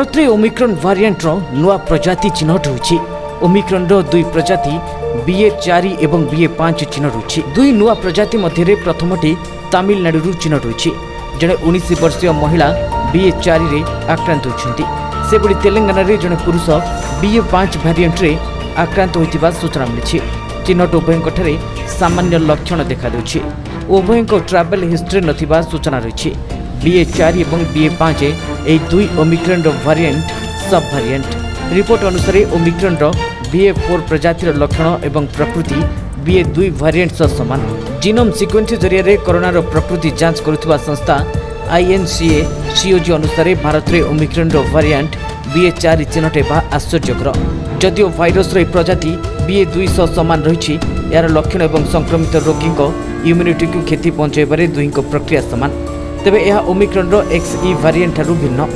भारत में Omicron variant नुआ प्रजाति चिन्हट होइछि। ओमिक्रॉन दुई प्रजाति BA.4 एवं BA.5 चिन्हट होइछि। दुई नुआ प्रजाति मध्य प्रथमटी तमिलनाडु चिन्हट होइछि। जड़े 19 वर्षीय महिला BA.4 रे आक्रांत होइछन्ति। सेबड़ी तेलंगाना रे जड़े पुरुष BA.5 वेरिएंट रे आक्रांत होइतिबा सूचना मिलिछि। चिन्हट उभयंकठारे सामान्य लक्षण देखा देउछि। उभयंक ट्रावेल हिस्ट्री नथिबा सूचना रहिछि। BA.4 एवं BA.5 ए दुई ओमिक्रॉन वेरिएंट सब वेरिएंट। रिपोर्ट अनुसार ओमिक्रॉन BA.4 प्रजातिर लक्षण एवं प्रकृति BA.2 वेरिएंट समान। जीनोम सिक्वेन्स जरिया कोरोनार प्रकृति जांच करुवा संस्था INCA-COG अनुसार भारत में ओमिक्रॉन वेरिएंट BA.4 चिन्हट हेबा आश्चर्यकर। जदिओ भाइरस प्रजाति BA.2 समान रही, यार लक्षण एवं संक्रमित रोगी इम्यूनिटी को क्षति पहुंचाइबारे दुई प्रक्रिया समान। तेबे यह ओमिक्रॉन XE वेरिएंट ठारू भिन्न।